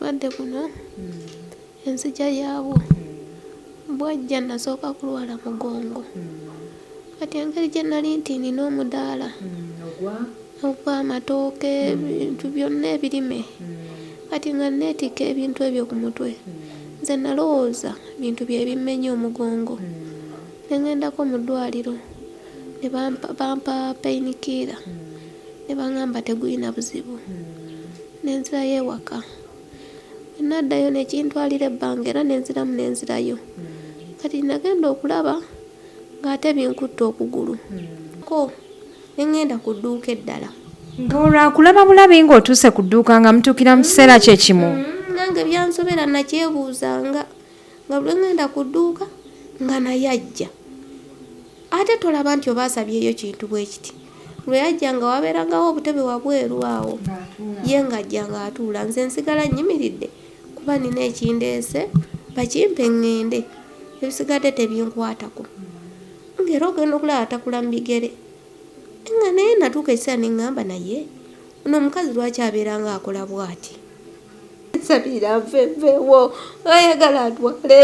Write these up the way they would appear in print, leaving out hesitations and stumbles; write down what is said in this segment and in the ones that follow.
obulwadde buno enzija yaabwo bwajja nasooka kulwala mugongo kati engeri gye nali nti nina omudaala ogw'amatooke ebintu byonna ebirime kati nga neetikka ebintu ebyo ku mutwe nze nalowooza bintu bye bimmenya omugongo ne ngendako mu ddwaliro ne bampa painkiller ne baŋŋamba tegulina buzibu nenzirayo ewaka naddayo nekintwalira ebbanga era nenzirayo kati nagenda okulaba ng'ate binkutta okugulu ko nengenda ku dduuka eddala ng'olwakulaba bulabi ng'otuuse ku dduuka nga mutuukira mu kiseera kye kimu nange byansobera nakyebuuzanga nga buli ngenda ku dduuka nga naye ajja ate tolaba nti oba asabyeyo kintu bwe kiti lwe yajja nga wabeerangawo obutebe wabweru awo ye ng'ajja ng'atuula nze nsigala nnyimiridde kuba nina ekindeese bakimpe ŋŋende ebisigadde tebinkwatako ng'era ogenda okulaba atakula mu bigere nga naye natuuka ekiseera ne ŋŋamba naye ono omukazi lwaki abeeranga akola bw'ati sabira nfeewo ayagala atwale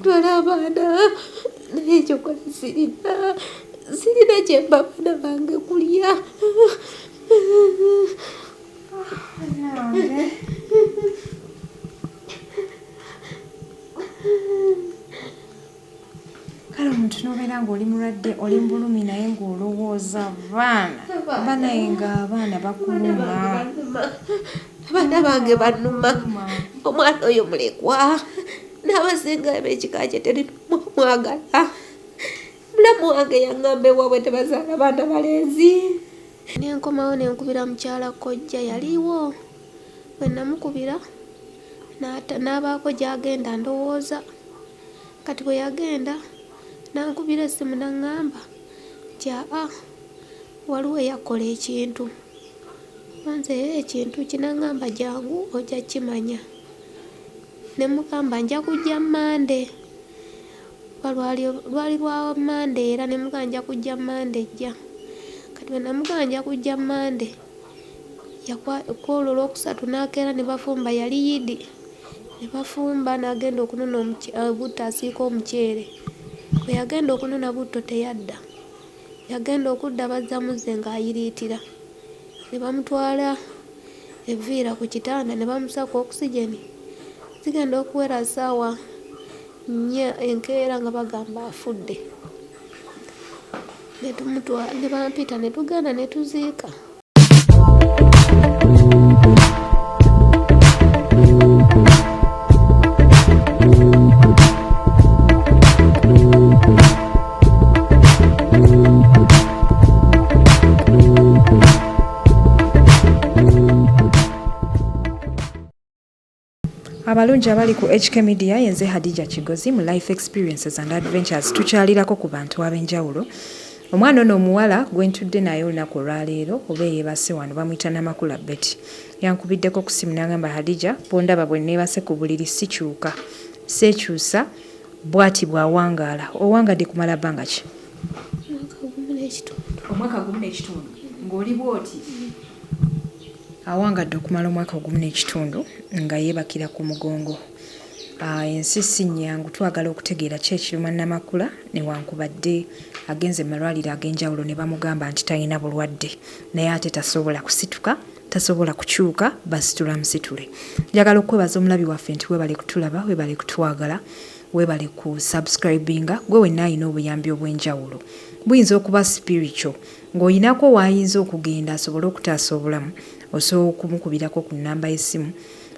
twala abaana naye ekyokola sirina kyemba abaana bange kulya kale omuntu n'obeera ng'oli mulwadde oli mbulumi naye ng'olowooza baana oba naye ng'abaana bakuluma abaana bange bannuma omwana oyo mulekwa n'abasinga b'ekika kye terimwagala mulamu wange yaŋŋamba ewaabwe tebazaala baana balenzi nenkomawo nenkubira mukyala kojja yaliwo bwe namukubira n'abaako gy'agenda ndowooza kati bwe yagenda nankubira essimu naŋŋamba nti waliwo eyakola ekintu nze ekintu kinaŋŋamba jangu ojja kimanya ne mugamba nja kujja Mande lwali lwa Mande era ne mugamba nja kujja Mande jja kati bwe namugamba nja kujja Mande kwolwo olwokusatu n'akeera ne bafumba yali yidi ne bafumba n'agenda okunona butto asiika omuceere bwe yagenda okunona butto teyadda yagenda okudda bazza muzze ng'ayiriitira ne bamutwala evviira ku kitanda ne bamusaka oxygeni zigenda okuwera ssaawa 4 enkeera nga bagamba afudde ne bampita ne tugenda ne tuziika abalungi abali ku HK Media yenze Hadija Kigozi mu Life Experiences and Adventures tukyalirako ku bantu ab'enjawulo omwana ono omuwala gwentudde naye olunaku olwaleero oba yeebase wano bamuyita Namakula Betty yankubiddeko ku simu n'agamba Hadija bwondaba bwe neebase ku buliri sikyuka seekyusa bw'ati bw'awangaala owangadde kumala bbanga ki omwaka gumu n'ekitundu ng'oli bw'oti awangadde okumala omwaka ogumu n'ekitundu nga yeebakira ku mugongo ensi si nnyangu twagala okutegeera ki ekiruma Namakula newankubadde agenze mu malwaliro ag'enjawulo ne bamugamba nti talina bulwadde naye ate tasobola kusituka tasobola kukyuka basitula musitule njagala okwebaza omulabi waffe nti weebale kutulaba weebale kutwagala weebale ku subscribinga gwe wenna alina obuyambi obw'enjawulo buyinza okuba spiritual ng'oyinako waayinza okugenda asobole okutaasa obulamu osobola okumukubirako ku nnamba y'essimu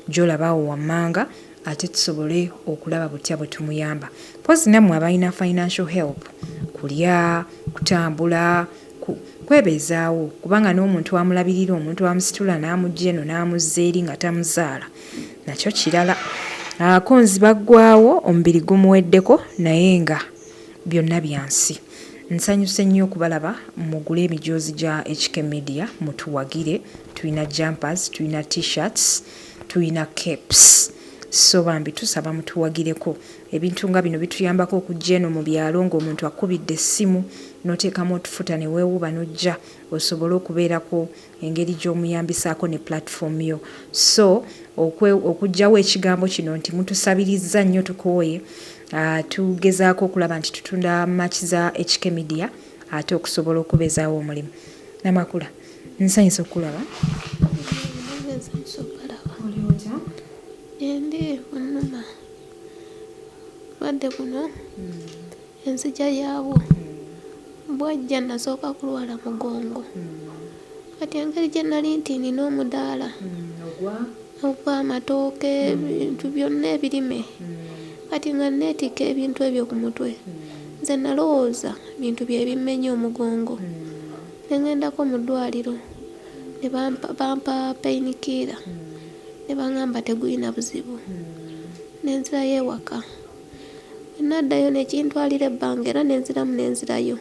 gy'olabaawo wammanga ate tusobole okulaba butya bwe tumuyamba pozi nammwe abalina financial help kulya kutambula kwebeezaawo kubanga n'omuntu wamulabirira omuntu wamusitula n'amugja eno n'amuzza eri nga tamuzaala nakyo kirala akonzi baggwaawo omubiri gumuweddeko naye nga byonna byansi nsanyuse nnyo okubalaba mugule emijoozi gya HK Media mutuwagire tulina jumpers tulina t-shirts tulina capes so bambi tusaba mutuwagireko ebintu nga bino bituyambako okujja eno mu byalo ng'omuntu akubidde essimu n'oteekamu otufuta ne weewuba n'ojja osobole okubeerako engeri gy'omuyambisaako ne platform yo so okugyawo ekigambo kino nti mutusabiriza nnyo tukooye. Tugezaako okulaba nti tutunda match za HK Media ate okusobola okubeezaawo omulimu. Namakula, nsanyusa okulaba. Ndi Wuuno wadde buno enzija yaabwo bwajja nasooka kulwala mugongo. Kati engeri gye nali nti nina omudaala ogw'amatooke ebintu byonna ebirime kati nga neetikka ebintu ebyo ku mutwe nze nalowooza bintu bye bimmenye omugongo. Ne ngendako mu ddwaliro ne bampa painkiller ne baŋŋamba tegulina buzibu. Ne nzirayo ewaka. Bwe naddayo ne kintwalira ebbanga era ne nziramu ne nzirayo.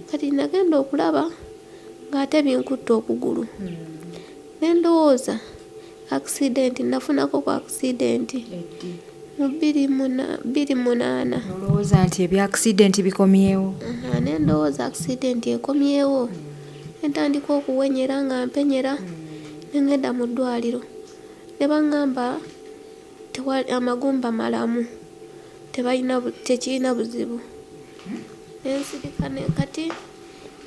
Kati nagenda okulaba ng'ate binkutte okugulu. Ne ndowooza accident nafunako ku accident mu 2008. Olowooza nti ebya accident bikomyewo? Ne ndowooza accident ekomyewo. Ne ntandika okuwenyera nga mpenyera ne ngenda mu ddwaliro. Ne baŋŋamba amagumba malamu tekirina buzibu. Ne nsirika kati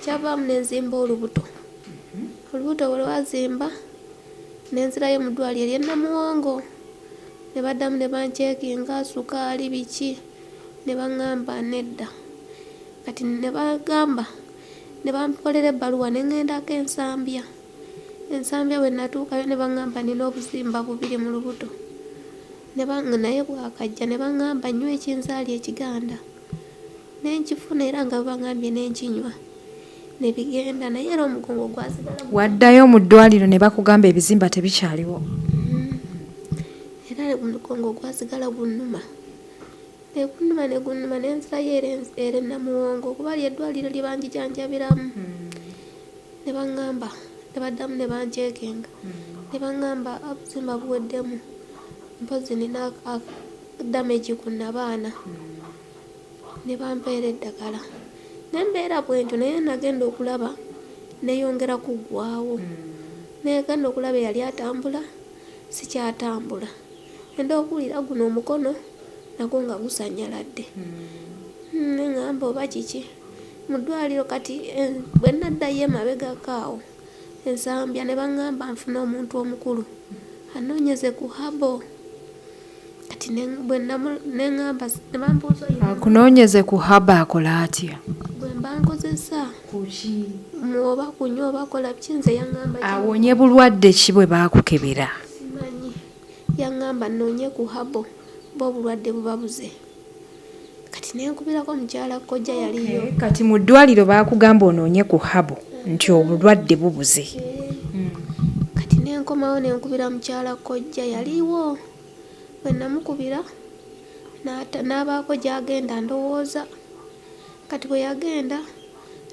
kyavaamu ne nzimba olubuto. Olubuto bwe lwazimba ne nzirayo mu ddwaliro ery'e Namuwongo. Ne baddamu ne bancekinga sukaali biki ne baŋŋamba nedda. Kati ne bagamba ne bampolira ebbaluwa ne ŋŋendako ensambya. Ensambya bwe natuukayo ne baŋŋamba nina obuzimba 2 mu lubuto. Naye bwakajja ne baŋŋamba nnywa ekinzaali ekiganda. Ne nkifuna era nga baŋŋambye ne nkinywa. Ne bigenda naye era omugongo gwasigala. Waddayo mu ddwaliro ne bakugamba ebizimba tebikyaliwo? Era omugongo gwasigala gunnuma. Ne gunnuma ne nzirayo era Namuwongo kuba ly'eddwaliro lye banjijanjabiramu. Ne baŋŋamba ne baddamu ne bancekinga. Ne baŋŋamba obuzimba buweddemu. Mpozi nina damage ku nabaana. Ne bampeera eddagala. Ne mbeera bwentyo naye nagenda okulaba neyongera kuggwaawo. Negenda okulaba eyali atambula sikyatambula. Enda okuwulira guno omukono nagwo nga gusanyaladde. Ne ŋŋamba oba kiki. Mu ddwaliro kati bwe naddayo emabegako awo ensambya ne baŋŋamba nfune omuntu omukulu anoonyeze ku habo. Kati bwe neŋŋamba ne bambuuza akunoonyeze ku haba akola atya? Bwe mba nkozesa oba kunywa oba kola ki nze yaŋŋamba awonye bulwadde ki bwe baakukebera? Simanyi. Yaŋŋamba nnoonye ku habo bo obulwadde bubabuze. Kati nenkubirako mukyala kkojja yaliyo. Kati mu ddwaliro baakugamba onoonye ku habo nti obulwadde bubuze. Kati nenkomawo nenkubira mukyala kkojja yaliwo. Bwe namukubira n'abaako gy'agenda ndowooza. Kati bwe yagenda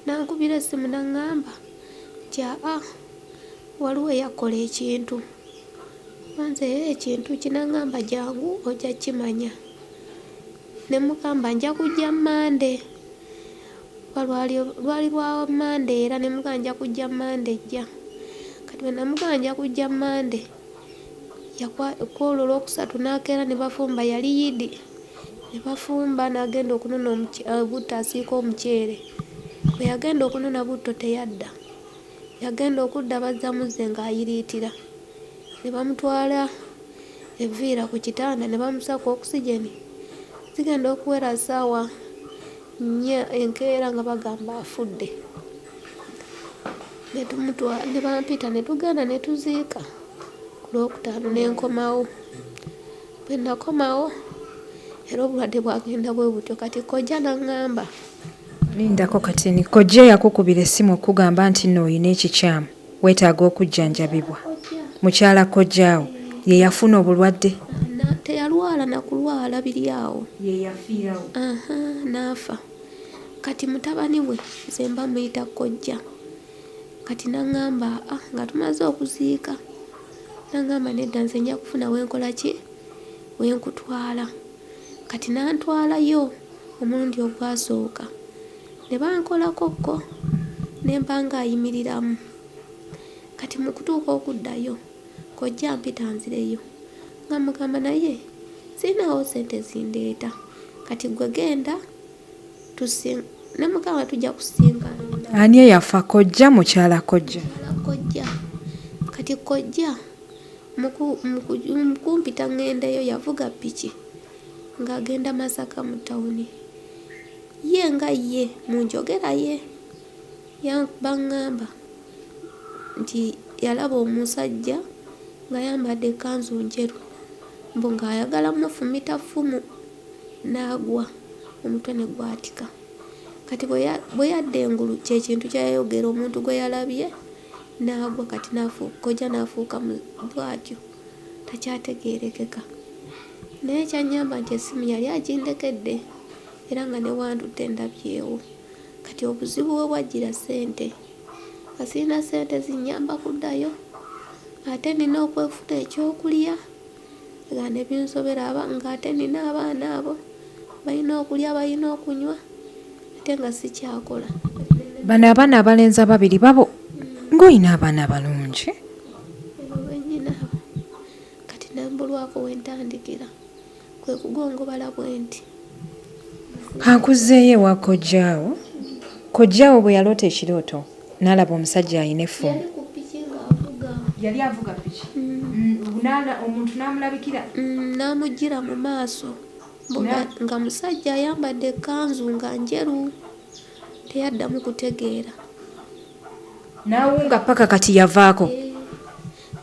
nankubira essimu naŋŋamba nti waliwo eyakola ekintu. Nze ekintu kinaŋŋamba jangu ojja kimanya. Ne mugamba nja kujja Mande. Lwali lwa Mande era ne mugamba nja kujja Mande jja. Kati bwe namugamba nja kujja Mande kwolwo Olwokusatu n'akeera ne bafumba yali Yidi. Ne bafumba n'agenda okunona butto asiika omuceere. Bwe yagenda okunona butto teyadda. Yagenda okudda bazza muzze ng'ayiriitira. Ne bamutwala evviira ku kitanda ne bamusaka oxygen. Zigenda okuwera ssaawa 4 enkeera nga bagamba afudde. Ne bampita ne tugenda ne tuziika. Ku Lwokutaano ne nkomawo. Bwe nakomawo era obulwadde bwagenda bwe butyo. Kati kkojja naŋŋamba. Lindako kati kkojja yakukubira essimu okugamba nti nno oyina ekikyamu weetaaga okujjanjabibwa. Mukyala kkojjaawo ye yafuna obulwadde? Teyalwala na kulwala biri awo. Ye yafiirawo? N'afa. Kati mutabani we nze mba muyita kkojja. Kati naŋŋamba nga tumaze okuziika. Naŋŋamba nedda nze nja kufuna wenkola ki? Wenkutwala. Kati nantwalayo omulundi ogwasooka. Ne bankolakokko ne mba ng'ayimiriramu. Kati mu kutuuka okuddayo kkojja mpita nzireyo. nga mugamba naye sinawo sente zindeeta kati gwe genda ne mukama tujja kusinkana. Ani eyafa kojja mukyala kojja? Kojja kati kojja mukumpita ngendeyo yavuga piki ng'agenda Masaka mu tawuni ye nga ye munjogera ye baŋŋamba nti yalaba omusajja ng'ayambadde ekkanzu njeru mbu ng'ayagala mufumita ffumu n'agwa omutwe ne gwatika. Kati bwe yadda engulu kye kintu kyayayogera omuntu gwe yalabye n'agwa kati kojja n'afuuka bw'atyo takyategeerekeka. Naye kyanyamba nti essimu yali agindekedde era nga ne wandudde ndabyewo. Kati obuzibu bwe bwajjira ssente nga sirina ssente zinnyamba kuddayo ate nina okwefuna ekyokulya nga ne binsobera ng'ate nina abaana abo balina okulya balina okunywa ate nga sikyakola. Bano abaana abalenzi ababiri babo ng'olina abaana balungi. Bennyina kati nambulwako wentandikira kwe kugongobala bwe nti. Kankuzeeyo ewa kojjaawo. Kojjaawo bwe yaloota ekirooto n'alaba omusajja alina effumu. Yali ku piki ng'avuga. Yali avuga piki? Omuntu n'amulabikira? N'amujjira mu maaso nga musajja ayambadde ekkanzu nga njeru teyaddamu kutegeera. N'awunga paka kati yavaako.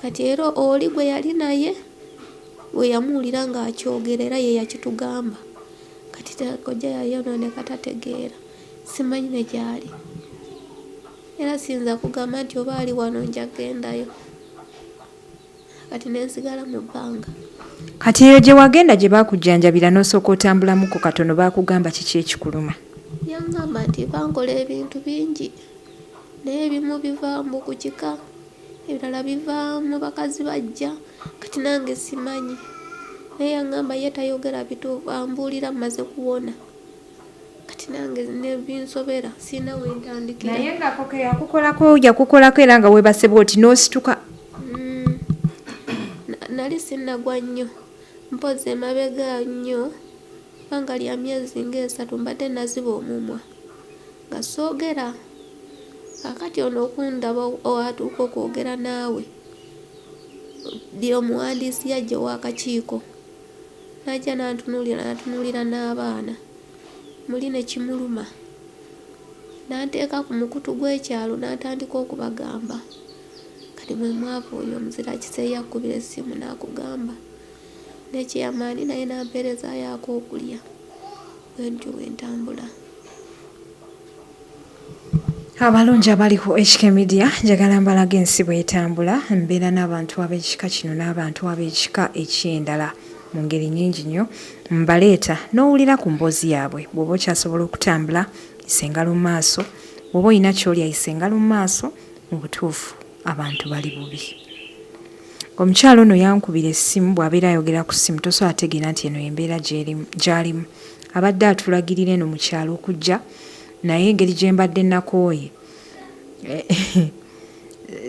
Kati era oli gwe yali naye we yamuwulira ng'akyogera era ye yakitugamba. Kati kojja yayonooneka tategeera simanyi ne gy'ali era siyinza kugamba nti oba ali wano nja gendayo kati nensigala mu bbanga. Kati eyo gye wagenda gye baakujjanjabira n'osooka otambulamuko katono baakugamba kiki ekikuluma? Yaŋŋamba nti bankola ebintu bingi naye ebimu bivaamu ku kika ebirala bivaamu bakazi bajja kati nange simanyi naye yaŋŋamba ye tayogera bituufu ambuulira mmaze kuwona kati nange nebinsobera sirina wentandikira. Naye ng'ako yakukolako yakukolako era nga weebase bw'oti n'osituka. Nali sinnagwa nnyo mpozi emabega nnyo banga lya myezi ng'esatu mbadde naziba omumwa nga soogera. Kakati ono okundaba owatuuka okwogera naawe ddi omuwandiisi yajja w'akakiiko n'ajja n'antunuulira n'abaana muli ne kimuluma n'anteeka ku mukutu gw'ekyalo n'atandika okubagamba. Kati mwe mwavu oyo omuzira kise yakkubira essimu n'akugamba n'ekyeyamaani naye n'ampeerezaayo ak'okulya bwe ntyo bwe ntambula. Abalungi abali ku HK Media njagala mbalaga ensi bw'etambula mbeera n'abantu ab'ekika kino n'abantu ab'ekika eky'endala mu ngeri nnyingi nnyo mbaleeta n'owulira ku mboozi yaabwe. Bw'oba okyasobola okutambula yisa engalo mu maaso, bw'oba olina ky'olya yisa engalo mu maaso, mu butuufu abantu bali bubi. Omukyala ono yankubira essimu bw'abeera ayogera ku ssimu tosobola tegeera nti eno embeera gy'alimu. Abadde atulagirira eno mu kyalo okujja naye engeri gye mbadde nakooye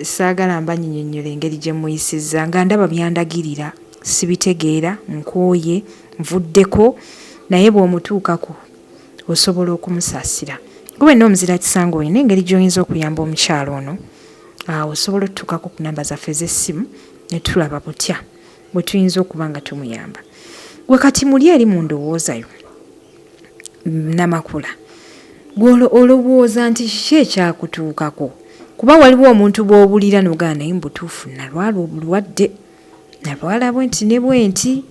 saagala mbanyinyonnyola engeri gye muyisizza nga ndaba byandagirira sibitegeera nkooye nvuddeko naye bw'omutuukako osobola okumusaasira. Gwe n'omuzira kisanga olina engeri gy'oyinza okuyamba omukyalo ono osobola otutukako ku namba zaffe z'essimu ne tulaba butya bwe tuyinza okuba nga tumuyamba. Gwe kati muli eri mu ndowoozayo namakula olowooza nti kiki ekyakutuukako kuba waliwo omuntu bw'obulira n'ogaa naye mbutuufu nalwala obulwadde nalwala bwenti ne bwenti.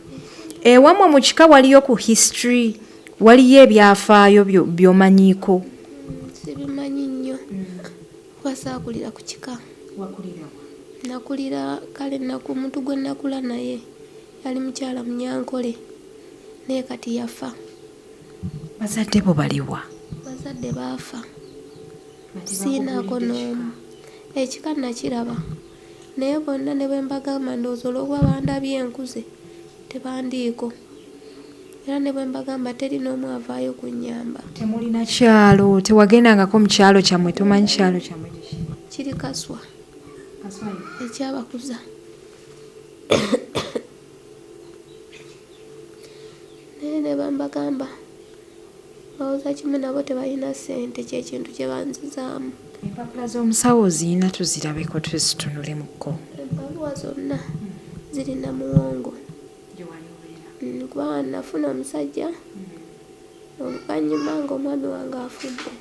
Ewamwe mu kika waliyo ku history waliyo ebyafaayo by'omanyiiko? Sibimanyi nnyo basaakulira ku kika. Nakulira kale omuntu gwe nakula naye yali mukyala Munyankole naye kati yafa. Bazadde bo baliwa? Bazadde baafa siinaako n'omu. Ekika nakiraba naye bonna ne bwe mbagamba ndowooza olw'okuba bandabye enkuze tebandiiko era ne bwe mbagamba teri n'omu avaayo kunnyamba. Temulina kyalo? Tewagendangako mu kyalo kyammwe? Tomanyi kyalo kyammwe kiri Kaswa ekyabakuza. mbagamba bawuza kimu nabo tebalina ssente kyekintu kye banzizaamu. Empapula z'omusawo oziyina tuzirabeko tuzitunulemu Ebbaluwa zonna zirina muwongo kuba nafuna omusajja oluvannyuma ng'omwami wange afudde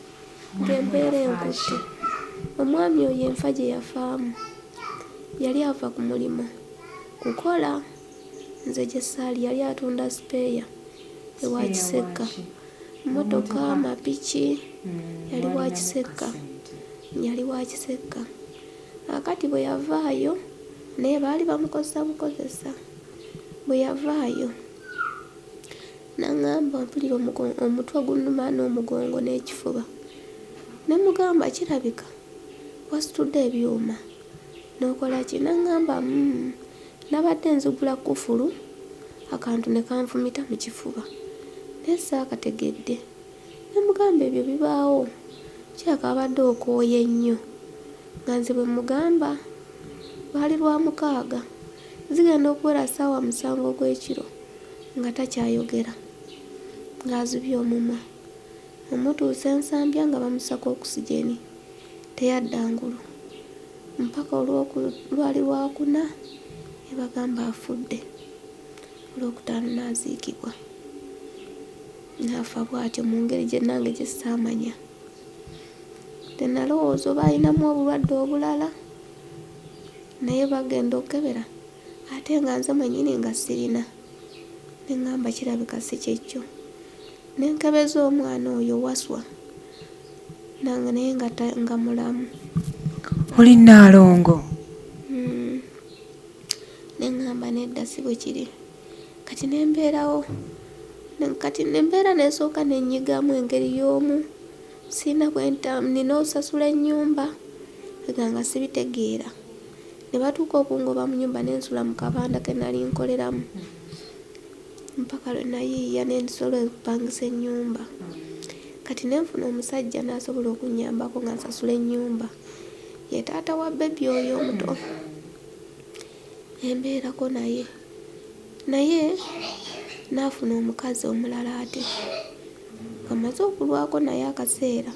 ng'embeera enkutte. Omwami oyo enfa gye yafaamu yali ava ku mulimu kukola, nze gye ssaali yali atunda sipeeya ewa Kisekka, mmotoka, mapiki yali wa Kisekka, yali wa Kisekka. Akati bwe yavaayo naye baali bamukozesa bukozesa. Bwe yavaayo n'aŋŋamba mpulira omutwe gunnuma n'omugongo n'ekifuba. Ne mugamba kirabika wasitudde ebyuma n'okola ki? N'aŋŋamba nabadde nzigula kufulu akantu ne kanfumita mu kifuba naye saakategedde. Ne mugamba ebyo bibaawo kiraka abadde okooye nnyo. Nga nze bwe mugamba lwali lwa 6 zigenda okuwera ssaawa 7 ogw'ekiro nga takyayogera ng'azibye omumwa. Omutuusa ensambya nga bamusaka okusijeni teyadda ngulu mpaka lwali lwa 4 ne bagamba afudde. Olwokutaano n'aziikibwa n'afa bw'atyo mu ngeri gye nange gye ssaamanya. Tenalowooza oba alinamu obulwadde obulala naye bagenda okukebera ate nga nze mwennyini nga sirina. Ne ŋŋamba kirabika si kyekyo. Ne nkebeza omwana oyo waswa nange naye nga mulamu. Oli Nnaalongo? Ne ŋŋamba nedda si bwe kiri. Kati nembeerawo kati nembeera nesooka nenyigamu engeri y'omu sina nina osasula ennyumba nga sibitegeera. Ne batuuka okungoba mu nnyumba nensula mu kabanda ke nali nkoleramu mpaka lwe nayiiya nensobola okupangisa ennyumba. Kati nenfuna omusajja n'asobola okunnyambako nga nsasula ennyumba, ye taata wa bebi oyo omuto. Embeerako naye n'afuna omukazi omulala ate amaze okulwako naye akaseera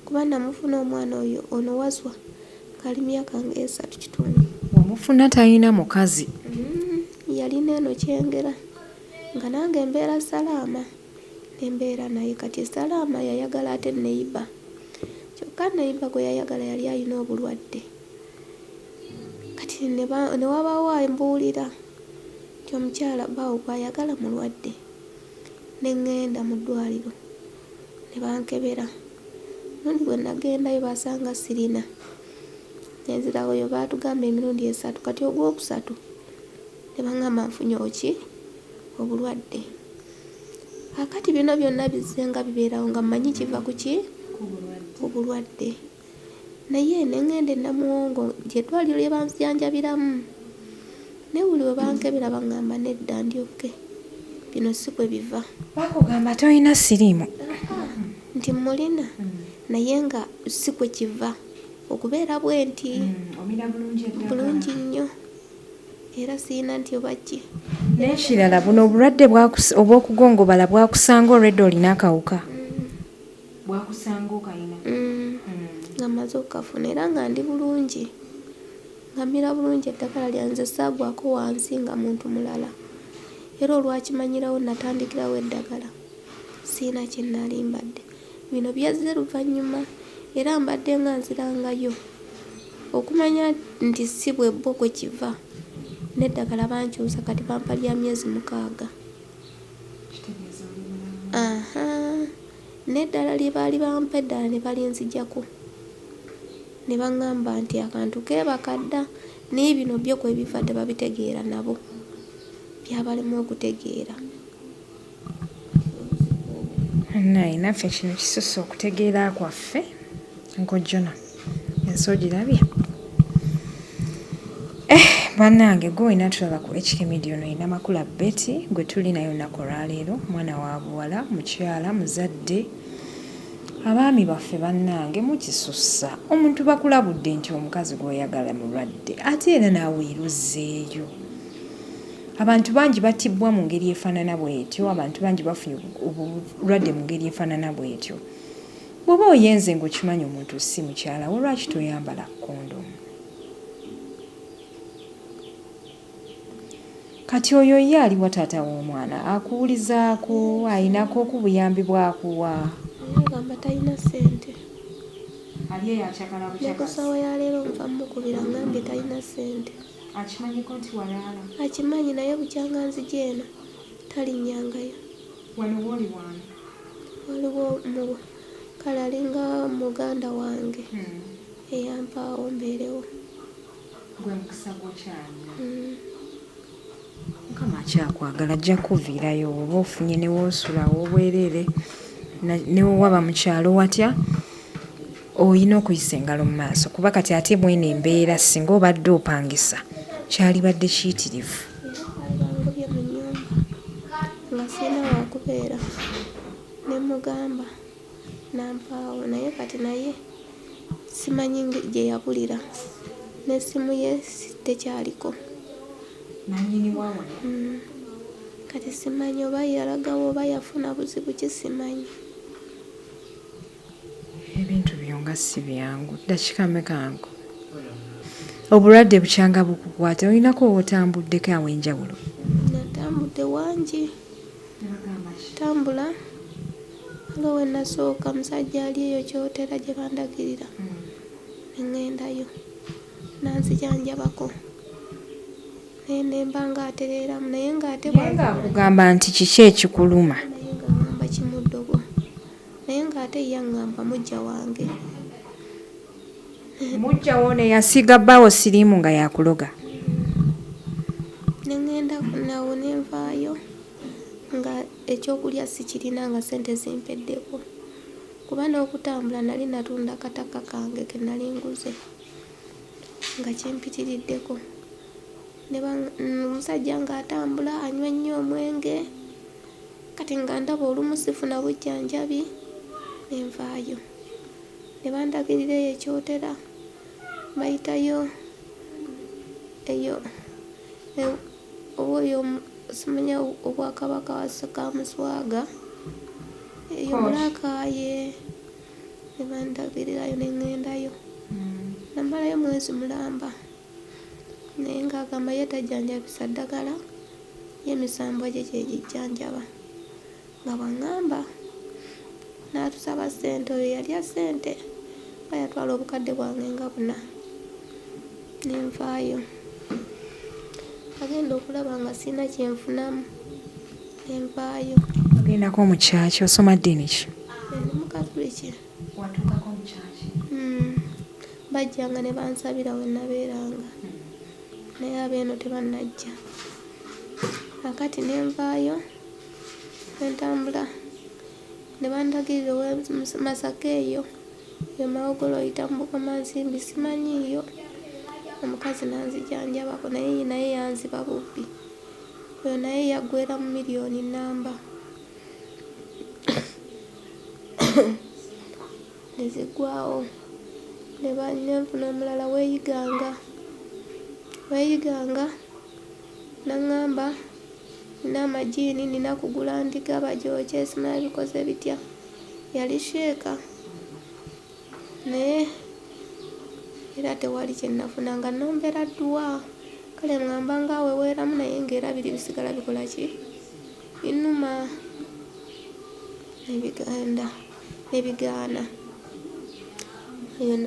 kuba namufuna omwana oyo ono waswa kali myaka nga 3.5. Wamufuna talina mukazi? Yalina eno kyengera nga nange embeera salaama nembeera naye. Kati salaama yayagala ate neiba, kyokka neiba gwe yayagala yali alina obulwadde. Kati ne wabaawo embuulira nti omukyala baawo gwayagala mulwadde. Ne ŋŋenda mu ddwaliro ne bankebera. Nundi bwe nagendayo basanga sirina. Nenzirawo yo baatugamba emirundi 3. Kati ogwokusatu ne baŋŋamba nfunye obulwadde. Akati bino byonna bizze nga bibeerawo nga mmanyi kiva ku ki? Obulwadde. Naye ne ŋŋenda e Namuwongo ly'eddwaliro lye banjanjabiramu. Ne buli we bankebera baŋŋamba nedda ndyoke bino si bwe biva. Bakugamba tolina siriimu? Nti mulina naye nga si kwe kiva okubeera bwe nti bulungi nnyo era siyina nti oba ki. N'ekirala buno obulwadde obw'okugongobala bwakusanga olwedde olina akawuka? Bwakusanga okayina? Nga mmaze okukafuna era nga ndi bulungi, nga mmira bulungi, eddagala lyanze saagwako wansi nga muntu mulala. Era olwakimanyirawo natandikirawo eddagala siina kye nali mbadde. Bino byazze luvannyuma era mbadde nga nzirangayo okumanya nti si bwe bwo kwe kiva. N'eddagala bankyusa kati bampa lya myezi 6. N'eddala lye baali bampa eddala ne balinzijjako ne baŋŋamba nti akantu keebakadda naye bino byo kwe biva tebabitegeera nabo, byabalema okutegeera. Naye naffe kino kisusse okutegeera kwaffe. Nkojjona ensi ogirabye? Bannange gwe olina tulaba ku HK Media ono olina Makula Betty gwe tuli nayo olunaku olwaleero, mwana wa buwala, mukyala, muzadde. Abaami baffe bannange mukisussa. Omuntu bakulabudde nti omukazi gw'oyagala mulwadde ate era naawe eruzzeeyo. abantu bangi battibwa mu ngeri efaanana bw'etyo, abantu bangi bafunye obulwadde mu ngeri efaanana bw'etyo. Bw'oba oyenze ng'okimanyi omuntu si mukyala wo, lwaki toyambala kondomu? Kati oyo ye aliwa taata w'omwana akuwulizaako, ayinako okubuyambi bwakuwa? Agamba talina ssente. Ali eyo akyagala bukyakazi. Nekusawo ya leero nva mukubira ngambye talina ssente. Akimanyiko nti walaala? Akimanyi naye bukyanga nzija eno talinnyangayo. Wano w'oli wano? Waliwo kale alinga muganda wange eyampaawo mbeerewo. Gwe mukisa gw'okyalina. Mukama akyakwagala ajja kuviirayo oba ofunye ne woosula w'obwerere ne waba mu kyalo watya oyina okuyisa engalo mu maaso kuba kati ate mwene embeera singa obadde opangisa kyalibadde kiyitirivu. Bangobye mu nnyumba nga sirina wakubeera ne mugamba nampaawo naye kati naye simanyi gye yabulira n'essimu ye tekyaliko. Nannyini waawa? Kati simanyi oba yalagawo oba yafuna buzibu ki simanyi. Ebintu byonga si byangu. Dakika mekango obulwadde bukyanga bukukwata olinako w'otambuddeko aw'enjawulo? Natambudde wangi tambula nga we nasooka musajja ali eyo kyotera gye bandagirira neŋŋendayo nanzijanjabako naye nemba ng'atereeramu naye ng'ate ng'akugamba nti kiki ekikuluma? naye nga ŋŋamba kimuddogo naye ng'ate ye yaŋŋamba mujja wange. Mujjawe ono eyasiiga bbaawo siriimu nga yakuloga? Neŋŋenda nawo nenvaayo nga ekyokulya sikirina nga ssente zimpeddeko kuba n'okutambula nali natunda kataka kange ke nali nguze nga kimpitiriddeko. Omusajja ng'atambula anywa nnyo omwenge kati nga ndaba olumu sifuna bujjanjabi nenvaayo ne bandagirira eyo ekyotera bayitayo eyo oyo simanya obwakabaka waseka muswaga eyo mulakaye ne bandagirirayo neŋŋendayo nambalayo mwezi mulamba naye ng'agamba ye tajjanjabisa ddagala y'emisambo gye gyegijjanjaba nga bwaŋŋamba n'atusaba ssente oyo yalya ssente nga yatwala obukadde bwange nga buna nenvaayo agenda okulaba nga sirina kyenfunamu nenvaayo. Ogendako mu kyaki osoma ddiini ki? Ndi Mukatuliki. Watuukako mu kyaki? Bajjanga ne bansabira we nabeeranga naye abeeno tebannajja. Akati nenvaayo nentambula ne bandagirira Masaka eyo Mawogolo oyita Mbugamansimbi simanyiiyo omukazi nanzijanjabako naye yanziba bubbi oyo naye yaggweera mu miliyoni namba nezigwawo nenfuna omulala weeyiganga naŋŋamba nina amajiini nina kugula ndiga bajooke simala bikoze bitya yali sheeka naye era tewali kyennafuna nga nombera dduwa kale ŋŋamba ngaawe weeramu naye ng'era biri bisigala bikola ki binuma nebigaana.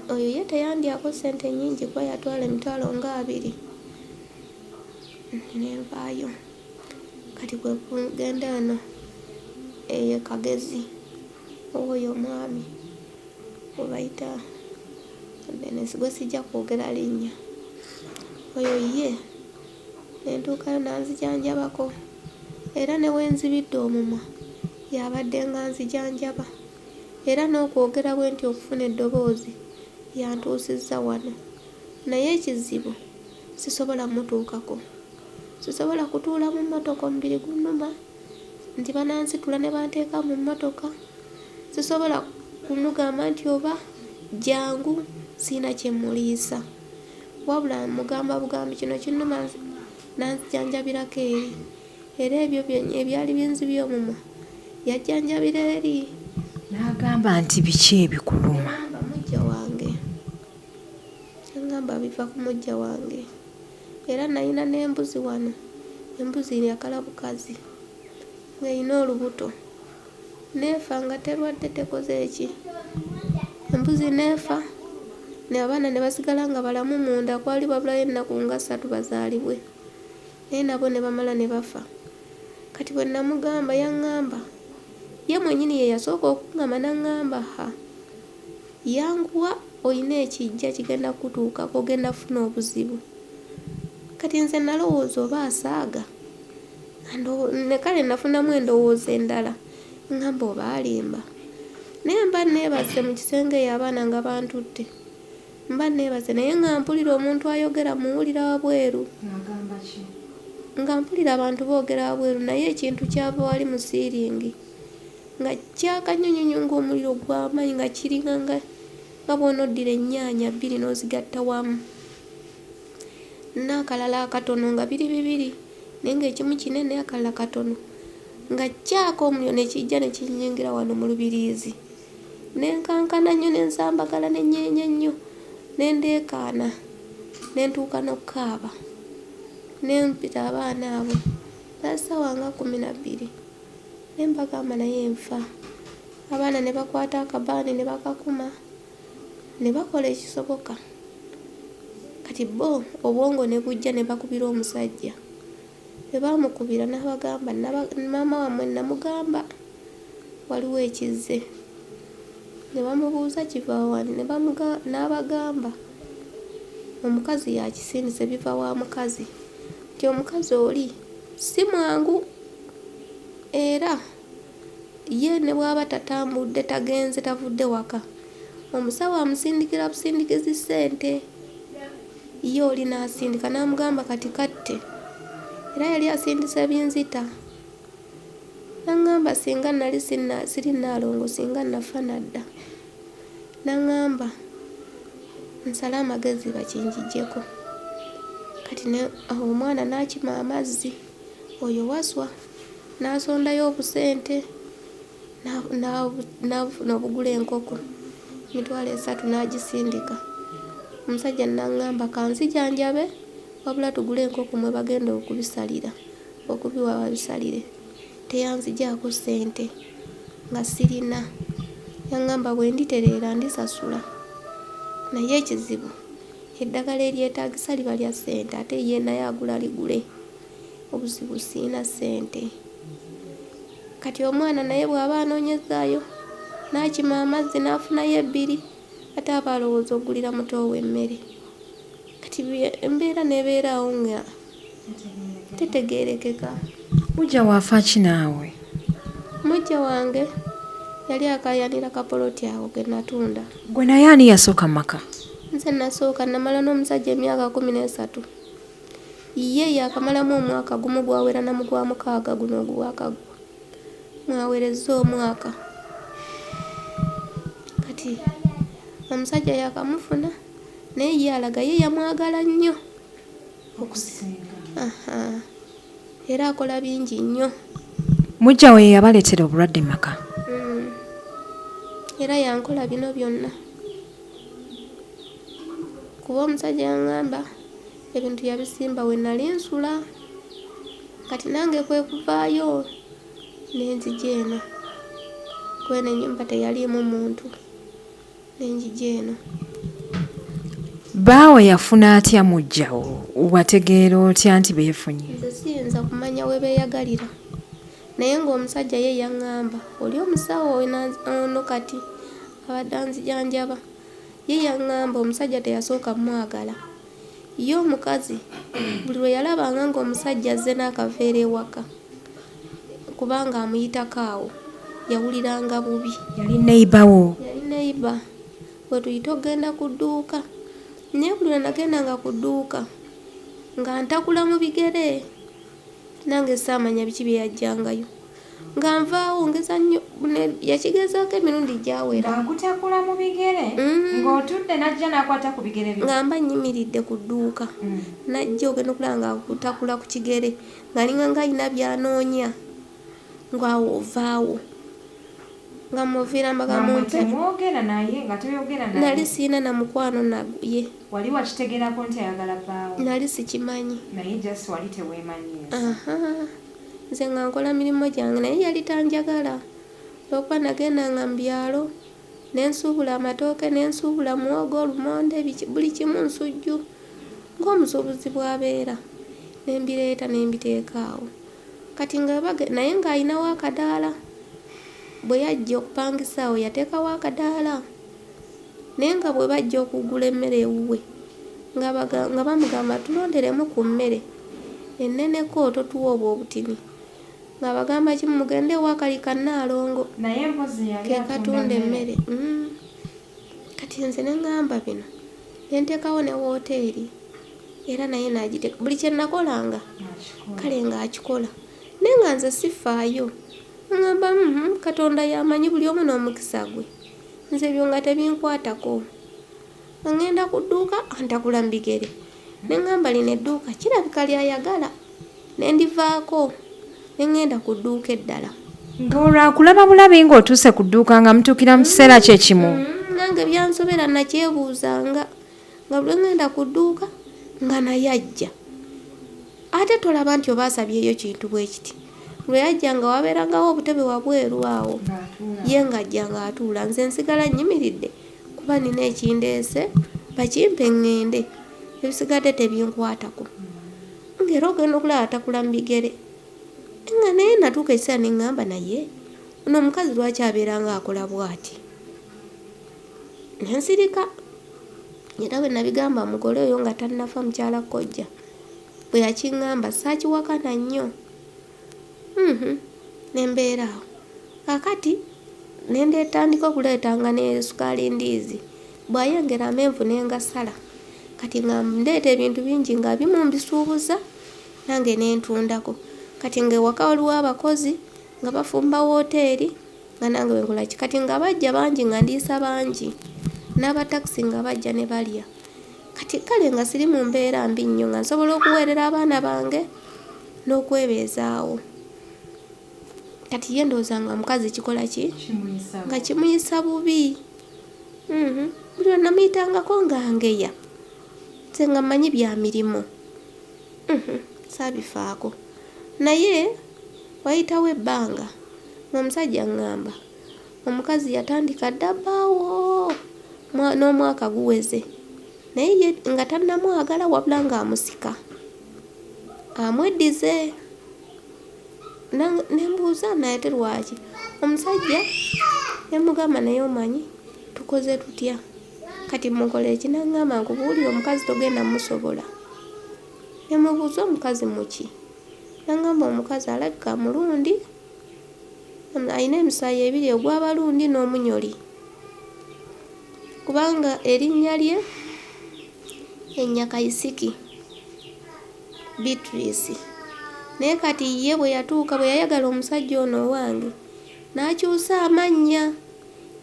Oyo ye teyandyako ssente nnyingi kuba yatwala emitwalo nga 2 nenvaayo kati gwe kugenda eno eyo Kagezi oyo omwami obayita gwe sijja kwogera linnya oyo ye nentuukayo nanzijanjabako era ne wenzibidde omumwa yabadde nga nzijanjaba era n'okwogera bwe nti okufuna eddoboozi yantuusizza wano naye ekizibu sisobola mutuukako sisobola kutuula mu mmotoka omubiri gunnuma nti bananzitula ne banteeka mu mmotoka sisobola kumugamba nti oba jangu sirina kye muliisa wabula mugamba bugambi kino kinnuma nanzijanjabirako eri era ebyo ebyali binzibye omumwa yajjanjabira eri. N'agamba nti biki ebikuluma? Mujja wange ngamba biva ku mujja wange era nalina n'embuzi wano. Embuzi yakala bukazi ng'erina olubuto neefa nga terwadde tekoze eki. Embuzi neefa n'abaana ne basigala nga balamu munda, kwali babulayo ennaku nga 3 bazaalibwe naye nabo ne bamala ne bafa. Kati bwe namugamba yaŋŋamba ye mwenyini ye yasooka okuŋŋamba naŋŋamba yanguwa olina ekijja kigenda kutuukako ogenda funa obuzibu. Kati nze nalowooza oba asaaga ne kale nafunamu endowooza endala ngamba oba alimba naye mba neebaze mu kisenge eyo abaana nga bantutte mba neebaze naye nga mpulira omuntu ayogera muwulira wabweru nga mpulira abantu boogera wabweru naye ekintu kyava wali mu siiringi nga kyakanyonyonyo ng'omuliro gw'amaanyi nga kiringa nga bw'onoddira ennyaanya 2 n'ozigatta wamu n'akalala akatono nga biri bibiri naye ng'ekimu kinene akalala katono nga kyaka omuliro ne kijja ne kinyingira wano mu lubiriizi nenkankana nnyo nensambagala nenyeenya nnyo nendeekaana nentuuka n'okukaaba nempita abaana abo ssaawa nga 12 nembagamba naye nfa. Abaana ne bakwata akabaani ne bakakuma ne bakola ekisoboka. Kati bo obwongo ne bujja ne bakubira omusajja bwe baamukubira n'abagamba maama wamwe namugamba waliwo ekizze ne bamubuuza kiva wani n'abagamba omukazi yakisindise biva wa mukazi nti omukazi oli si mwangu era ye ne bw'aba tatambudde tagenze tavudde waka omusawo amusindikira busindikizi ssente ye oli n'asindika n'amugamba kati katte era yali asindisa binzita n'aŋŋamba singa nali siri naalongo singa nafa nadda n'aŋŋamba nsale amagezi bakinjijjeko. Kati omwana n'akima amazzi oyo waswa n'asondayo obusente n'obugula enkoko 3 n'agisindika. Omusajja n'aŋŋamba kanzijanjabe wabula tugule enkoko mwe bagenda okubisalira okubiwa babisalire teyanzijaako ssente nga sirina. Yaŋŋamba bwe nditereera ndisasula naye ekizibu eddagala eryetaagisa liba lya ssente ate ye naye agula ligule obuzibu siina ssente. Kati omwana naye bw'aba anoonyezaayo n'akima amazzi n'afunayo 2 ate aba alowooza okugulira muto we emmere. Kati embeera nebeeraawo nga tetegeerekeka. Mujja waafa ki naawe? Mujja wange yali akayanira kapoloti awo ge natunda. Gwe naye ani yasooka maka? Nze nasooka namala n'omusajja emyaka 13 ye yakamalamu omwaka gumu gwawera na mugwa 6 guno ogwakagwa mwawereza omwaka. Kati omusajja yakamufuna naye ye alaga ye yamwagala nnyo okusinga era akola bingi nnyo. Mujja we yabaleetera obulwadde maka? Era yankola bino byonna kuba omusajja yaŋŋamba ebintu yabisimba we nali nsula. Kati nange kwe kuvaayo n'enzija eno kweno ennyumba teyaliimu muntu n'enjija eno. Baawe yafuna atya mujjawo? Wategeera otya nti beefunye? Nze siyinza kumanya we beeyagalira naye ng'omusajja ye yaŋŋamba oli omusawo ono kati abadde anzijanjaba ye yaŋŋamba omusajja teyasooka mwagala ye omukazi buli lwe yalabanga ng'omusajja azze n'akaveera ewaka kubanga amuyitako awo yawuliranga bubi. Yali neighbour. Yali neighbour bwe tuyita ogenda ku dduuka naye buli lwe nagendanga ku dduuka nga ntakula mu bigere nange saamanya biki bye yajjangayo. nga nvaawo ngeza nnyo yakigezaako emirundi gyawera akutakula mu bigere ng'otudde najja n'akwata ku bigere byo nga mba nnyimiridde ku dduuka najja ogenda okulaba nga akutakula ku kigere ng'alinga ng'alina byanoonya ng'awo ovaawo nga muviira mbagamumpe mwogera naye nga toyogera naye nali siina na mukwano naye wali wakitegerako nti ayagala bbaawo nali sikimanyi naye just wali teweemanyi nze nga nkola mirimu gyange naye yali tanjagala olwokuba nagendanga mu byalo nensuubula amatooke nensuubula muwogo lumonde buli kimu nsujju ng'omusuubuzi bw'abeera nembireeta nembiteekaawo kati naye ng'alinawo akadaala bwe yajja okupangisaawo yateekawo akadaala naye nga bwe bajja okugula emmere ewuwe nga bamugamba tulonderemu ku mmere enneneko totuwa obwo obutini nga bagamba kimu mugende wakali kannaalongo naye mpozi yali katunda emmere kati nze neŋŋamba bino nenteekawo ne wooteeri era naye nagiteeka buli kye nakolanga kale ng'akikola naye nga nze sifaayo ngamba katonda yamanyi buli omu n'omukisa gwe nze ebyo nga tebinkwatako ngenda ku dduuka antakula mu bigere neŋŋamba lino edduuka kirabika lyayagala nendivaako nengenda ku dduuka eddala ng'olwakulaba bulabe ng'otuuse ku dduuka nga mutuukira mu kiseera kye kimu nange byansobera nakyebuuzanga nga buli ngenda ku dduuka nga naye ajja ate tolaba nti oba asabyeyo kintu bwe kiti lwe yajja nga wabeerangawo obutebe wabweru awo ye ng'ajja ng'atuula nze nsigala nnyimiridde kuba nina ekindeese bakimpe ŋŋende ebisigadde tebinkwatako ng'era ogenda okulaba atakula mu bigere nga naye natuuka ekiseera neŋŋamba naye ono omukazi lwaki abeera ng'akola bw'ati nensirika era bwe nabigamba mugole oyo nga tannafa mukyala kkojja bwe yakiŋŋamba saakiwakana nnyo nembeera awo kakati nendetandika okuleetanga ne sukaali ndiizi bw'ayengera amenvu nengasala kati nga ndeeta ebintu bingi nga bimu mbisuubuza nange nentundako kati nga ewaka waliwo abakozi nga bafumba wooteeri nga nange wenkola ki kati nga bajja bangi nga ndiisa bangi n'abatakisi nga bajja ne balya kati kale nga siri mu mbeera mbi nnyo nga nsobola okuweerera abaana bange n'okwebeezaawo kati ye ndowooza nga mukazi kikola ki nga kimuyisa bubi buli namuyitangako nga ngeya nze nga mmanyi bya mirimu saabifaako naye wayitawo ebbanga ng'omusajja ŋŋamba omukazi yatandika ddabbaawo n'omwaka guweze naye ye nga tannamwagala wabula ng'amusika amweddize nembuuza naye ate lwaki omusajja nemugamba naye omanyi tukoze tutya kati mukola ekinaŋŋamba nkubuulira omukazi togenda musobola nemubuuza omukazi muki naŋŋamba omukazi alabika mulundi alina emisaayi ebiri ogw'abalundi n'omunyoli kubanga erinnya lye ennyakayisiki Beatrice naye kati ye bwe yatuuka bwe yayagala omusajja ono owange n'akyusa amannya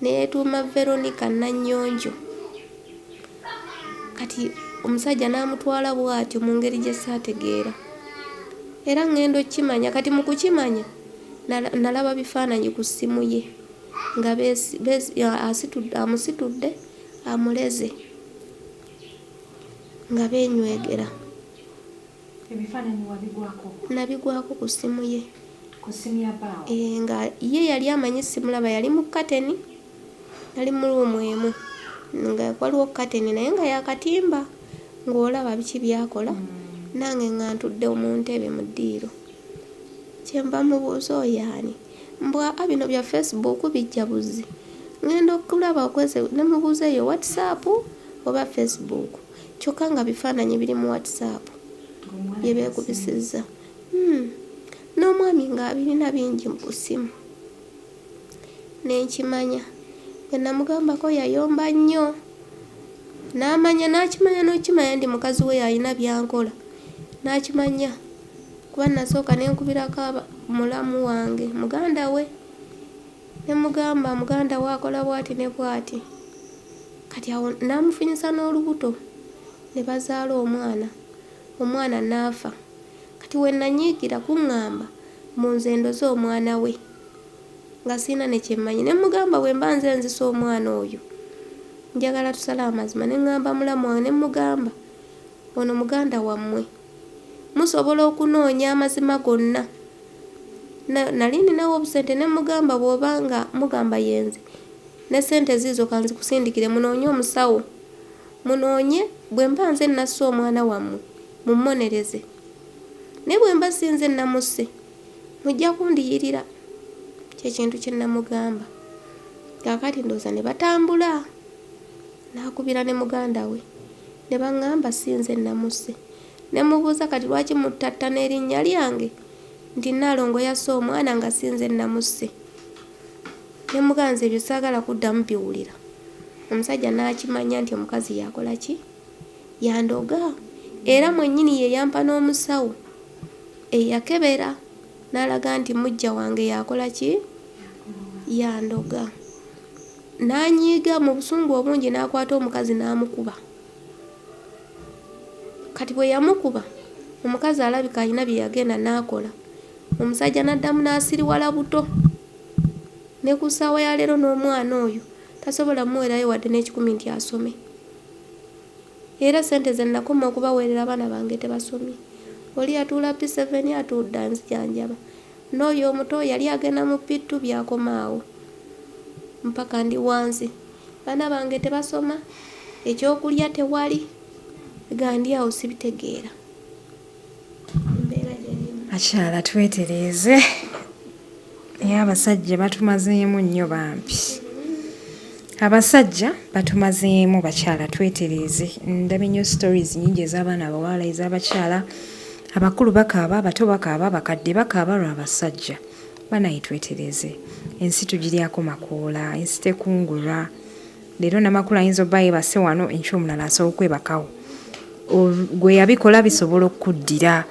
neyetuuma Veronica Nannyonjo kati omusajja n'amutwala bw'atyo mu ngeri gye saategeera era ngendo kimanya kati mu kukimanya nalaba bifaananyi ku ssimu ye nga amusitudde amuleze nga beenywegera ebifaananyi wabigwako nabigwako ku ssimu ye ku ssimu ya bbaawo nga ye yali amanyi simulaba yali mu kateni yali mu luumu emu nga waliwo kateni naye nga yakatimba ng'olaba biki byakola nange nga ntudde mu ntebe mu ddiiro kyemba mubuuza oyaani mbwa bino bya Facebook bijja buzi ngenda okulaba okweze nemubuuza eyo WhatsApp oba Facebook kyokka nga bifaananyi biri mu WhatsApp bye beekubisizza n'omwami ng'abirina bingi mu ssimu nenkimanya bwe namugambako yayomba nnyo n'akimanya n'okimanya ndi mukazi we yalina byankola n'akimanya kuba nasooka ne nkubirako mulamu wange muganda we ne mugamba muganda we akola bwati ne bwati. Kati awo namufunyisa n'olubuto ne bazaala omwana n'afa. Kati we nanyiigira kuŋŋamba mu nze ndoze omwana we nga siina ne kyemmanyi. Ne mugamba bwe mba nze nzisa omwana oyo njagala tusale amazima. Ne ŋŋamba mulamu wange ne mugamba ono muganda wammwe musobola okunoonya amazima gonna. Nali ninawo obusente ne mugamba bw'obanga mugamba yenze ne sente ziizo kanzikusindikire munoonye omusawo munoonye bwe mba nze nassa omwana wammwe mummonereze. Ne bwe mba sinze namusse mujja kundiyirira. Kyekintu kye namugamba. Kaakati ndowooza ne batambula. Naakubira ne muganda we ne baŋŋamba sinze namusse. Ne mubuuza kati lwaki mutatta n'erinnya lyange nti Naalongo yasse omwana nga sinze namusse. Ne muganza ebyo saagala kuddamu biwulira. Omusajja n'akimanya nti omukazi yakola ki? Yandoga. Era mwennyini ye yampa n'omusawo eyakebera n'alaga nti mujja wange yakola ki? Yandoga. N'anyiiga mu busungu obungi n'akwata omukazi n'amukuba. Kati bwe yamukuba omukazi alabika alina bye yagenda n'akola. Omusajja n'addamu n'asiriwala buto. Ne ku ssaawa ya leero n'omwana oyo tasobola muweerayo wadde n'ekikumi nti asome. Era sente ze nakoma okubaweerera abaana bange tebasomye. Oli atuula P7 atudda nzijanjaba. N'oyo omuto yali agenda mu P2 byakomaawo. Mpaka ndi wansi. Baana bange tebasoma. Ekyokulya tewali. Gandi awo sibitegeera. Akyala twetereeze. Abasajja batumazeemu nnyo bambi. Abasajja batumazeemu bakyala twetereeze. Ndabye nnyo stories nnyingi ez'abaana abawala ez'abakyala. Abakulu bakaaba, abato bakaaba, bakadde bakaaba lw'abasajja. Banaye twetereeze. Ensi tugiryako makoola, ensi tekungulwa. Leero namakulu ayinza obba yeebase wano enkya omulala asobola okwebakawo. Gwe yabikola bisobola okuddira.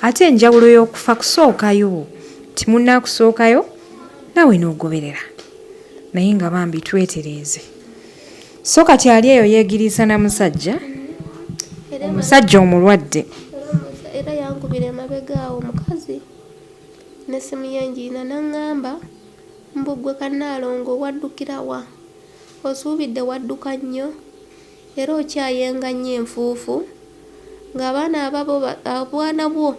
Ate enjawulo y'okufa kusookayo. Timunnaakusookayo nawe n'ogoberera. Naye nga bambi twetereeze. So kati ali eyo yeegiriisa na musajja. Omusajja omulwadde. Era yankubira emabega awo omukazi n'essimu y'enjiina n'aŋŋamba mbu ka Naalongo waddukira wa? Osuubidde wadduka nnyo era okyayenga nnyo enfuufu ng'abaana obwana bwo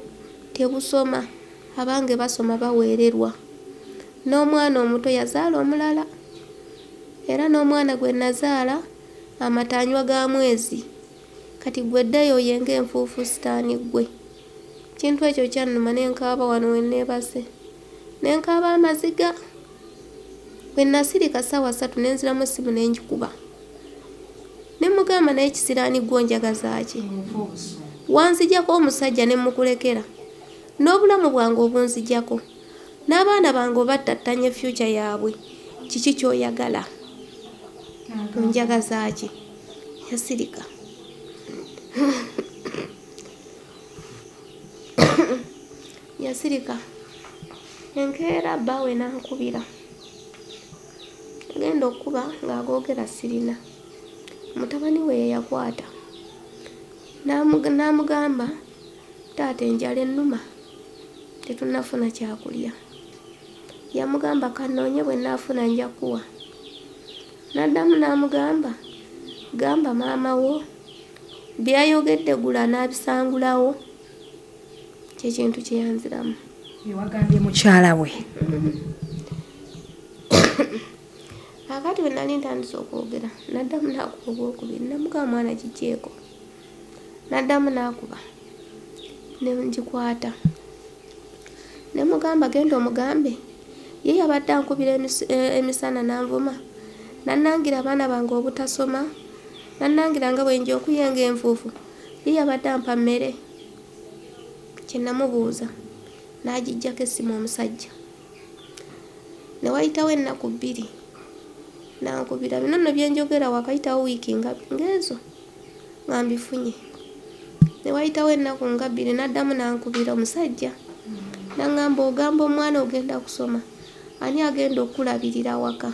tebusoma abange basoma baweererwa. N'omwana omuto yazaala omulala era n'omwana gwe nazaala amataanywa ga mwezi. Kati gwe ddayo oyenga enfuufu sitaani gwe. Kintu ekyo kyannuma n'enkaaba wano we neebase. N'enkaaba amaziga. Bwe nasirika ssaawa 3 ne nziramu essimu ne ngikuba. Ne mugamba naye kisiraani gwo njagaza ki? Wanzijjako omusajja ne mukulekera. N'obulamu bwange obunzijjako. N'abaana bange obattattanye future yaabwe. Kiki ky'oyagala? Onjagaza ki? Yasirika. Yasirika. Enkeera bbaawe n'ankubira. Agenda okuba ng'agoogera sirina. Mutabani we yakwata. N'amugamba taata enjala ennuma. Tetunnafuna kyakulya. Yamugamba kannoonye bwe nnaafuna nja kuwa. N'addamu n'amugamba gamba maama wo byayogedde gula n'abisangulawo. Kyekintu kye yanziramu. Wagambye mukyala we. Akati bwe nali ntandise okwogera n'addamu n'akuba ogwokubiri namugamba mwana kigyeko. N'addamu n'akuba ne ngikwata. Ne mugamba genda omugambe ye yabadde ankubira emisana n'anvuma. Nannangira abaana bange obutasoma. Nannangira nga bwe nja okuyenga enfuufu. Ye yabadde ampa mmere. Kye namubuuza n'agijjako essimu omusajja. Ne wayitawo ennaku 2 n'ankubira. Bino nno bye njogera wakayitawo wiiki ng'ezo nga mbifunye. Ne wayitawo ennaku nga 2 n'addamu n'ankubira omusajja. Nangamba ogamba omwana ogenda kusoma ani agenda okulabirira waka.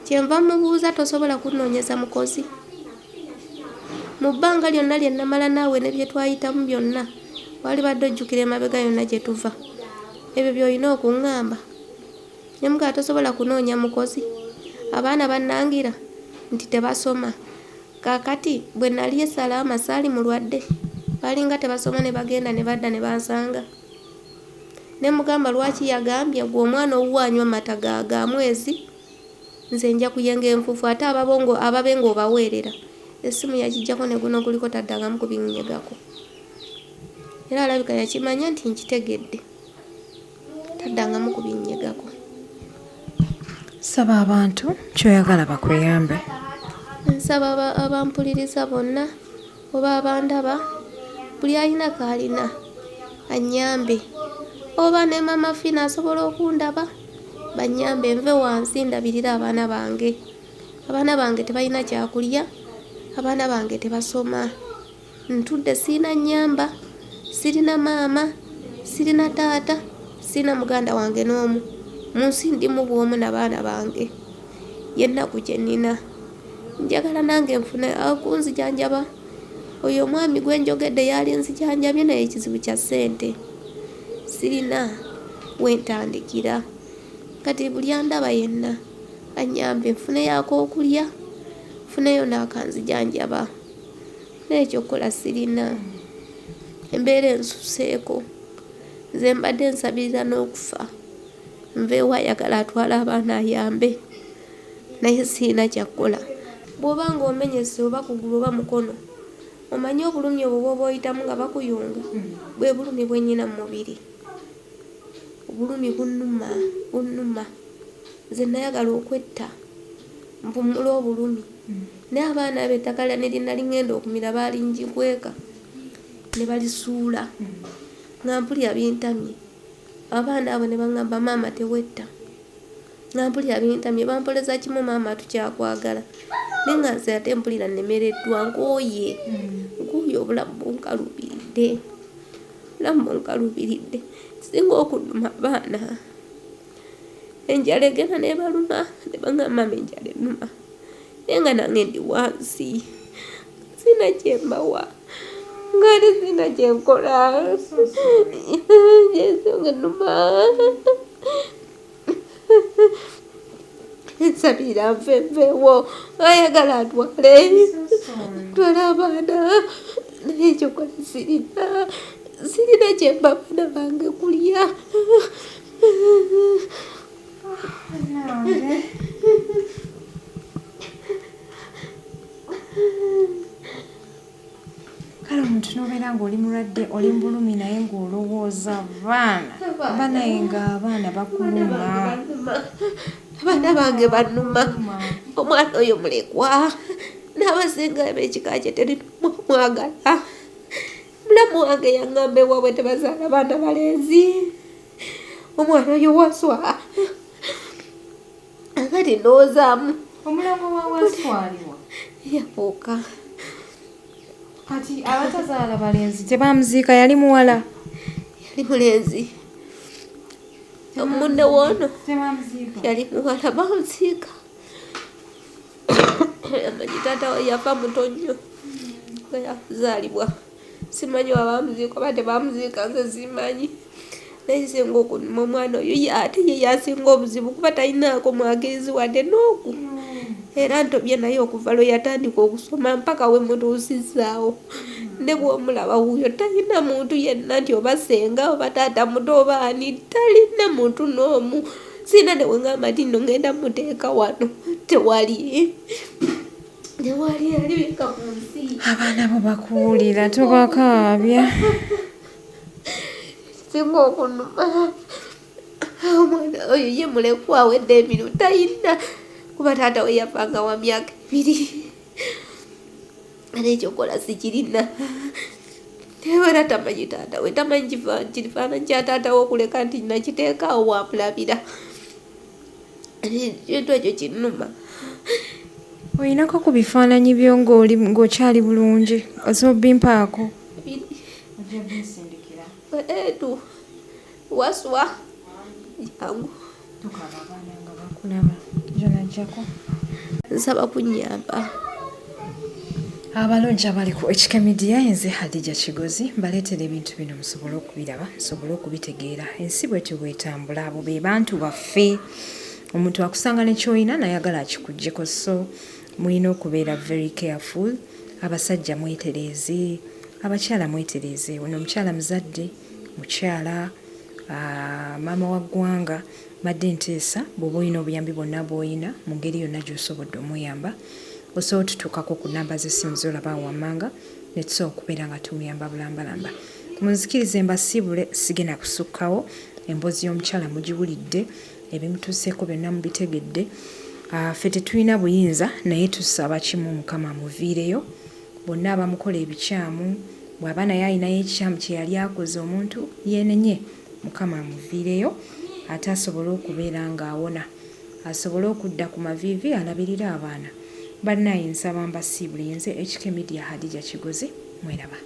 Kyenva mubuuza tosobola kunoonyeza mukozi. Mu bbanga lyonna lye namala naawe ne bye twayitamu byonna wali badde ojjukira emabega yonna gye tuva. Ebyo by'olina okuŋŋamba. Nyamugaa tosobola kunoonya mukozi. Abaana bannangira nti tebasoma. Kaakati bwe nali esalaama saali mulwadde. Balinga tebasoma ne bagenda ne badda ne bansanga. Ne mugamba lwaki yagambye gwe omwana owanywa amata ga mwezi nze nja kuyenga enfuufu ate ababenga obaweerera. Essimu yakijjako ne guno guliko taddangamu kubinyegako. Era alabika yakimanya nti nkitegedde. Taddangamu kubinyegako. Saba abantu kyoyagala bakweyambe. Nsaba abampuliriza bonna oba abandaba buli alina kaalina annyambe. Oba ne mama Fina asobola okundaba bannyambe nve wansi ndabirira abaana bange. Abaana bange tebalina kyakulya. Abaana bange tebasoma. Ntudde sirina nnyamba. Sirina maama. Sirina taata. Sirina muganda wange n'omu. Mu nsi ndimu bw'omu n'abaana bange. Yennaku gye nnina. Njagala nange nfune akunzijanjaba. Oyo omwami gwe njogedde yali nzijanjabye naye ekizibu kya ssente. Sirina wentandikira. Kati buli andaba yenna annyambe nfuneyo ak'okulya. Nfuneyo n'akanzijanjaba. N'ekyo kola sirina. Embeera ensuseeko. Nze mbadde nsabiriza n'okufa. Nveewo ayagala atwala abaana ayambe. Naye sirina kyakukola. Bw'oba ng'omenyese oba kugulu oba mukono omanyi obulumi obwo bw'oba oyitamu nga bakuyunga bwe bulumi bwe nnyina mu mubiri. Obulumi bunnuma. Nze nayagala okwetta mpumula obulumi. Naye abaana b'ettaka ne linali ngenda okumira baalinjikweka ne balisuula nga mpulira bintamye. Abaana abo ne baŋŋamba maama tewetta. Nga mpulira bintamye bampoleza kimu maama tukyakwagala. Naye nga nze ate mpulira nnemereddwa nkooye obulamu bunkaluubiridde. Kisinga okunnuma abaana. Enjala egenda n'ebaluma ne baŋŋamba maama enjala ennuma. Naye nga nange ndi wansi. Sirina kye mbawa. Ng'ate sirina kye nkola. Ensonga ennuma. Nsabira nveewo ayagala atwale abaana. Naye ekyokola sirina kye mba abaana bange kulya. Kale omuntu n'obeera ng'oli mulwadde oli mu bulumi naye ng'olowooza baana naye ng'abaana bakuluma. Abaana bange bannuma. Omwana oyo mulekwa. N'abasinga ab'ekika kye terimwagala. Mulamu wange yaŋŋamba ewaabwe tebazaala baana balenzi. Omwana oyo waswa. Kati ndowoozaamu. Omulambo wa waswalibwa yafuuka. Kati abatazaala balenzi tebamuziika yali muwala? Yali mulenzi. Munne woono tebamuziika yali muwala bamuziika. Amanyi taata we yafa muto nnyo bwe yazaalibwa. Simanyi wabamuziika oba tebamuziika nze simanyi. Naye singa okunnuma omwana oyo ate ye yasinga obuzibu kuba talinaako mwagirizi wadde n'oku. Era ntobye naye okuva lwe yatandika okusoma mpaka we mutuusizaawo. Ne bw'omulaba wuuyo talina muntu yenna nti oba senga oba taata muto oba ani talina muntu n'omu. Sirina ne weŋŋamba nti nno ngenda muteeka wano. Tewali alibika ku nsi. Abaana bo bakuwulira tobakaabya. Singa okunnuma omwana oyo ye mulekwa awedde emiru talina kuba taata we yafanga wa myaka 2. Ate ekyokola sikirina. Tewera tamanyi taata we tamanyi kifaananyi kya taata we okuleka nti nakiteekaawo wamulabira. Ekintu ekyo kinnuma. Olinako ku bifaananyi byo ng'okyali bulungi osobola bimpaako? waswa jangu tukaba abaana nga bakulaba jonajjako nsaba kunyamba abalungi abali ku HK Media nze Hadija Kigozi mbaleetera ebintu bino musobole okubiraba musobole okubitegeera ensi bwetyo bwetambula abo be bantu baffe omuntu akusanga nekyoyina nayagala akikuggyeko so mulina okubeera very careful abasajja mwetereeze abakyala mwetereeze ono omukyala muzadde mukyala maama wa ggwanga badde nteesa bw'oba olina obuyambi bwonna bw'olina mu ngeri yonna gy'osobodde omuyamba osobola otutuukako ku namba z'essimu z'olaba wammanga ne tusobola okubeera nga tumuyamba bulambalamba munzikirize mbasiibule sigenda kusukkawo emboozi y'omukyala mugiwulidde ebimutuuseeko byonna mubitegedde ffe tetulina buyinza naye tusaba kimu mukama amuviireyo bonna abamukola ebikyamu bw'aba naye alinayo ekikyamu kye yali akoze omuntu yeenenye mukama amuviireyo ate asobole okubeera ng'awona asobole okudda ku maviivi alabirira abaana bannaye nsaba mbasiibule nze HK Media Hadija Kigozi mweraba